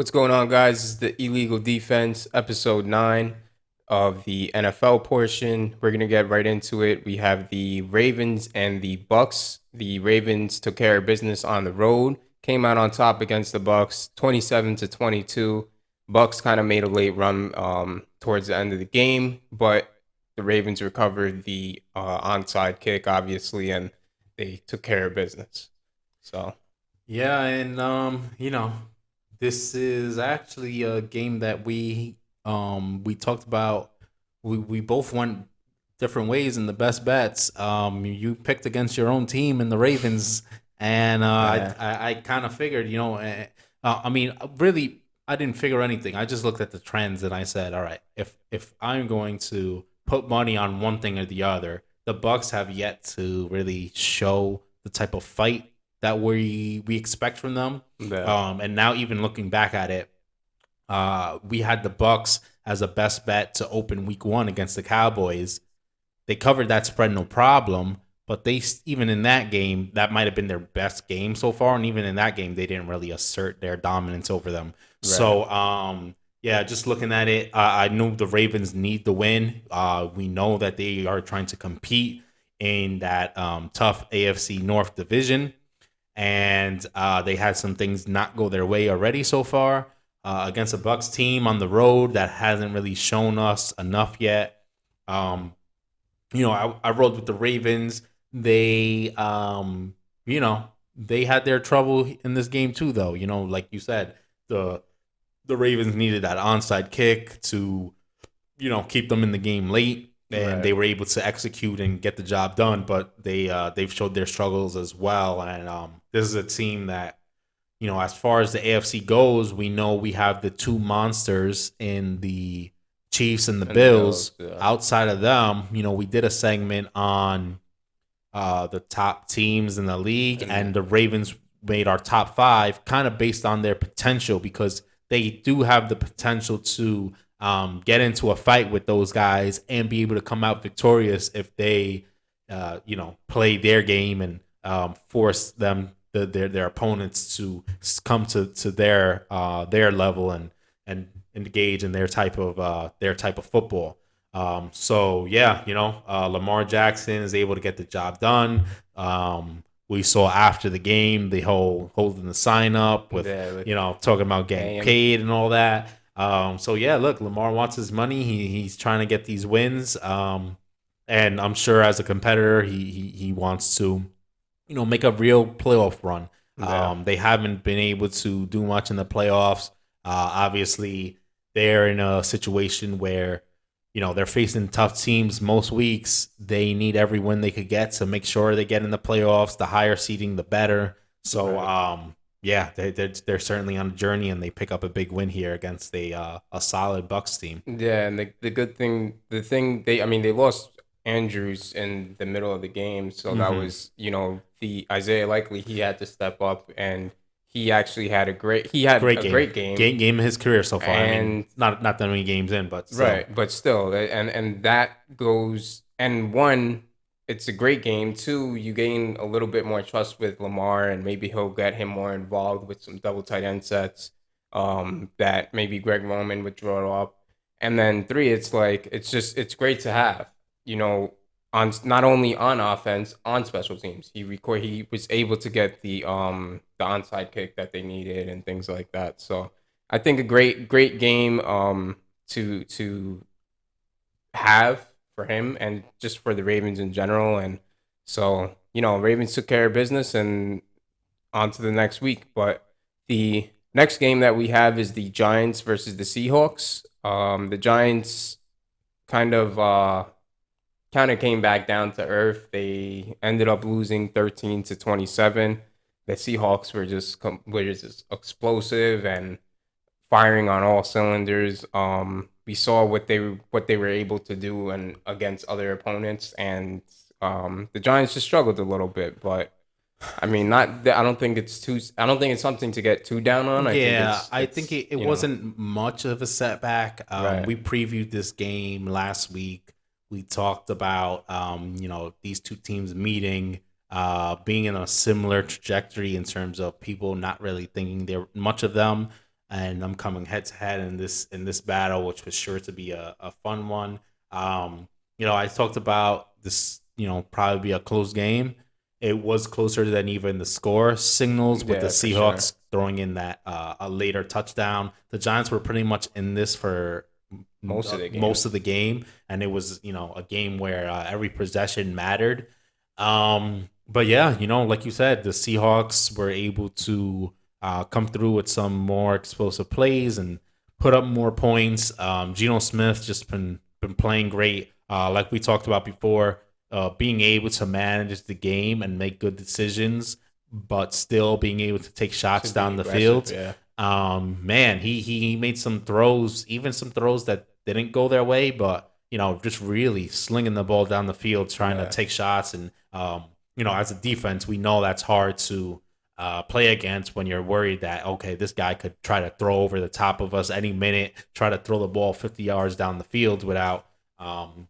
What's going on, guys? This is the Illegal Defense, episode 9 of the NFL portion. We're going to get right into it. We have the Ravens and the Bucks. The Ravens took care of business on the road, came out on top against the Bucks, 27-22. Bucks kind of made a late run towards the end of the game, but the Ravens recovered the onside kick, obviously, and they took care of business. So, Yeah, and this is actually a game that we talked about. We both went different ways in the best bets. You picked against your own team in the Ravens, and yeah. I kind of figured, really, I didn't figure anything. I just looked at the trends and I said, all right, if I'm going to put money on one thing or the other, the Bucks have yet to really show the type of fight that we expect from them. Yeah. And now even looking back at it, we had the Bucks as a best bet to open Week 1 against the Cowboys. They covered that spread no problem, but they even in that game that might have been their best game so far, and even in that game they didn't really assert their dominance over them. Right. So yeah, just looking at it, I knew the Ravens need the win. We know that they are trying to compete in that tough AFC North division, and they had some things not go their way already so far against a Bucks team on the road that hasn't really shown us enough yet. Um, I rolled with the Ravens. They had their trouble in this game too, though. Like you said, the Ravens needed that onside kick to, keep them in the game late, and Right. they were able to execute and get the job done. But they've showed their struggles as well, and this is a team that, as far as the AFC goes, we know we have the two monsters in the Chiefs and the And the Bills. Bills. Yeah. Outside of them, we did a segment on the top teams in the league, And and the Ravens made our top five kind of based on their potential because they do have the potential to get into a fight with those guys and be able to come out victorious if they, play their game and force their opponents to come to their level and engage in their type of football. So yeah, Lamar Jackson is able to get the job done. We saw after the game the whole holding the sign up with yeah, with talking about getting AM. paid and all that. So yeah, look, Lamar wants his money. He's trying to get these wins. And I'm sure as a competitor, he wants to make a real playoff run. Yeah. They haven't been able to do much in the playoffs. Obviously, they're in a situation where they're facing tough teams most weeks. They need every win they could get to make sure they get in the playoffs. The higher seeding, the better. So, Right. yeah, they're certainly on a journey, and they pick up a big win here against a solid Bucks team. Yeah, and the good thing, the thing they, I mean, they lost Andrews in the middle of the game, so that Mm-hmm. was, the Isaiah Likely, he had to step up, and he actually had he had Great a game. great game, Game of his career so far. I mean, and not that many games in, but still. right, but still, and that goes, and one, it's a great game. Two, you gain a little bit more trust with Lamar, and maybe he'll get him more involved with some double tight end sets, that maybe Greg Roman would draw up. And then three, it's like it's great to have, you know, on not only on offense, on special teams. He was able to get the onside kick that they needed and things like that. So I think a great game to have for him and just for the Ravens in general. And so, Ravens took care of business and on to the next week. But the next game that we have is the Giants versus the Seahawks. The Giants kind of came back down to earth. They ended up losing 13-27. The Seahawks were just explosive and firing on all cylinders. We saw what they were able to do and against other opponents, and the Giants just struggled a little bit. But I mean, not. I don't think it's too. I don't think it's something to get too down on. I think Yeah, it's I think it's it wasn't much of a setback. right. We previewed this game last week. We talked about these two teams meeting, being in a similar trajectory in terms of people not really thinking there much of them. and I'm coming head to head in this battle, which was sure to be a fun one. I talked about this, probably be a close game. It was closer than even the score signals, with the Yeah, for sure. Seahawks throwing in that a later touchdown. The Giants were pretty much in this for Most of the game. most of the game, and it was a game where every possession mattered. But yeah, like you said, the Seahawks were able to come through with some more explosive plays and put up more points. Geno Smith just been playing great, like we talked about before. Being able to manage the game and make good decisions, but still being able to take shots Should be down the aggressive, field. yeah. Man, he made some throws, even some throws that didn't go their way, but just really slinging the ball down the field, trying to Yeah. take shots. And as a defense, we know that's hard to play against when you're worried that, okay, this guy could try to throw over the top of us any minute, try to throw the ball 50 yards down the field um,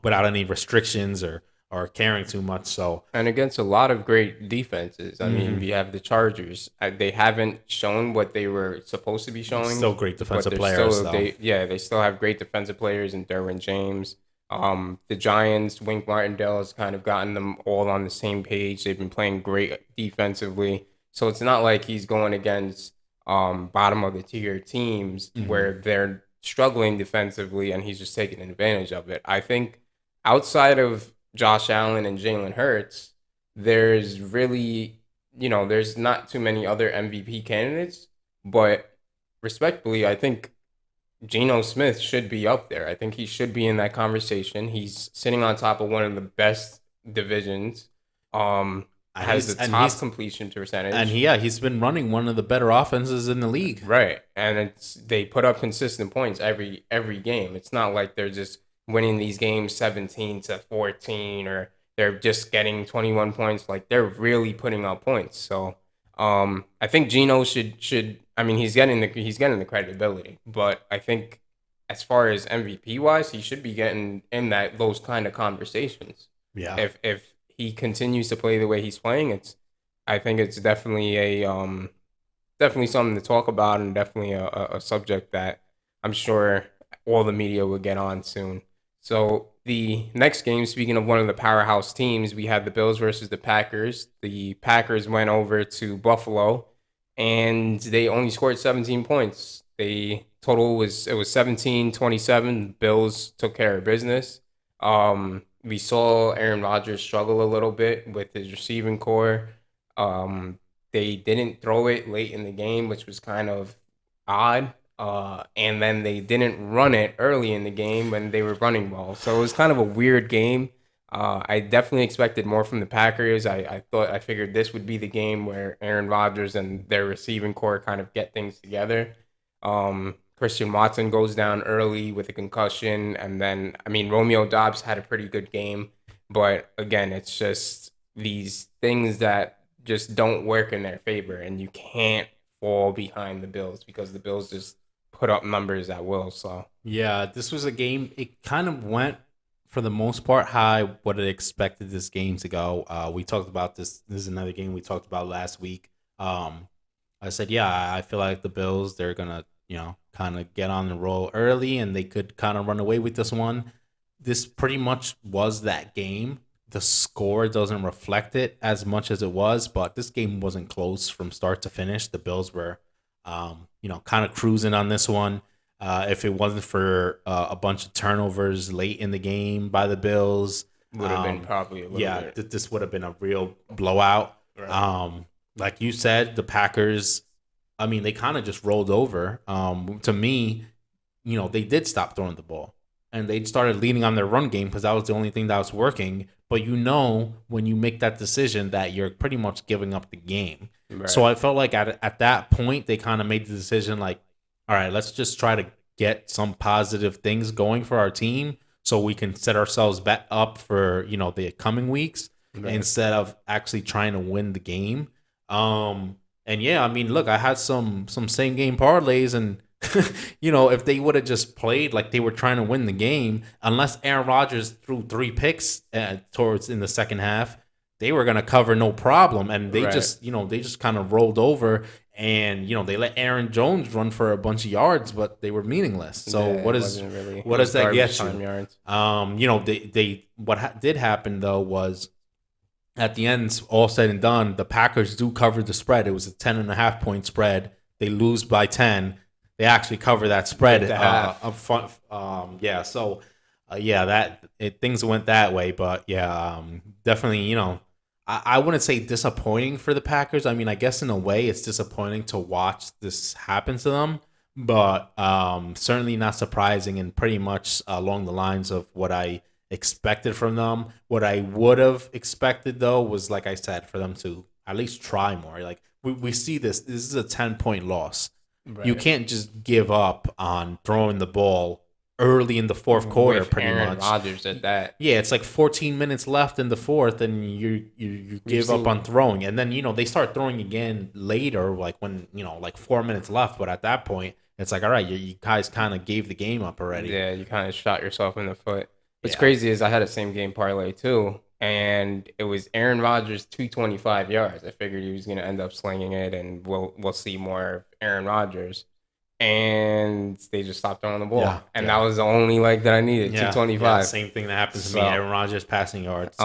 without any restrictions or caring too much. So, And against a lot of great defenses. I mean, mhm. we have the Chargers. They haven't shown what they were supposed to be showing, Still great but defensive they're players, still though. they still have great defensive players in Derwin James. The Giants, Wink Martindale has kind of gotten them all on the same page. They've been playing great defensively. So it's not like he's going against bottom of the tier teams Hmm. where they're struggling defensively and he's just taking advantage of it. I think outside of Josh Allen and Jalen Hurts, there's really, there's not too many other MVP candidates, but respectfully, I think Geno Smith should be up there. I think he should be in that conversation. He's sitting on top of one of the best divisions. And Has he's the and top he's completion and percentage. he, yeah, he's been running one of the better offenses in the league. Right. And they put up consistent points every game. It's not like they're just winning these games 17-14 or they're just getting 21 points. Like they're really putting up points. So I think Geno should I mean he's getting the credibility, but I think as far as MVP wise, he should be getting in those kind of conversations. Yeah. If he continues to play the way he's playing, I think it's definitely something to talk about and definitely a subject that I'm sure all the media will get on soon. So the next game, speaking of one of the powerhouse teams, we had the Bills versus the Packers. The Packers went over to Buffalo and they only scored 17 points. The total was 17-27. Bills took care of business. We saw Aaron Rodgers struggle a little bit with his receiving core. Um, they didn't throw it late in the game, which was kind of odd. And then they didn't run it early in the game when they were running well. So it was kind of a weird game. I definitely expected more from the Packers. I figured this would be the game where Aaron Rodgers and their receiving core kind of get things together. Christian Watson goes down early with a concussion, and then I mean Romeo Dobbs had a pretty good game, but again, it's just these things that just don't work in their favor, and you can't fall behind the Bills because the Bills just put up numbers at will. So Yeah, this was a game. It kind of went for the most part how I would have expected this game to go. We talked about this. This is another game we talked about last week. I said, yeah, I feel like the Bills, they're gonna, kind of get on the roll early, and they could kind of run away with this one. This pretty much was that game. The score doesn't reflect it as much as it was, but this game wasn't close from start to finish. The Bills were, kind of cruising on this one. If it wasn't for a bunch of turnovers late in the game by the Bills, would have been probably a little yeah, bit this would have been a real blowout. right. Like you said, the Packers, I mean, they kind of just rolled over. To me, they did stop throwing the ball and they started leaning on their run game because that was the only thing that was working. But when you make that decision that you're pretty much giving up the game. So Right. I felt like at that point, they kind of made the decision like, all right, let's just try to get some positive things going for our team so we can set ourselves back up for, the coming weeks Right. instead of actually trying to win the game. And yeah, I mean, look, I had some same game parlays, and if they would have just played like they were trying to win the game, unless Aaron Rodgers threw 3 picks towards in the second half, they were gonna cover no problem, and they Right. just they just kind of rolled over, and they let Aaron Jones run for a bunch of yards, but they were meaningless. So Yeah, it wasn't really. what It does was that garbage get time you? yards. They did happen though was at the end, all said and done, the Packers do cover the spread. It was a 10.5 point spread. They lose by 10. They actually cover that spread At the half. up front. Yeah. So, things went that way. But yeah, definitely, I wouldn't say disappointing for the Packers. I mean, I guess in a way it's disappointing to watch this happen to them, but certainly not surprising and pretty much along the lines of what I expected from them. What I would have expected though was, like I said, for them to at least try more. Like we see this is a 10-point loss. You Right. can't just give up on throwing the ball early in the fourth quarter, With pretty Aaron much. Rodgers at that. Yeah, it's like 14 minutes left in the fourth, and you give up seen- on throwing, and then they start throwing again later, like when like 4 minutes left. But at that point, it's like, all right, you guys kind of gave the game up already. Yeah, you kind of shot yourself in the foot. What's Yeah. crazy is I had a same game parlay too, and it was Aaron Rodgers 225 yards. I figured he was going to end up slinging it, and we'll see more of Aaron Rodgers. And they just stopped throwing the ball, Yeah, and yeah. that was the only leg that I needed. Yeah, 225. same thing that happens to me. So- Aaron Rodgers passing yards.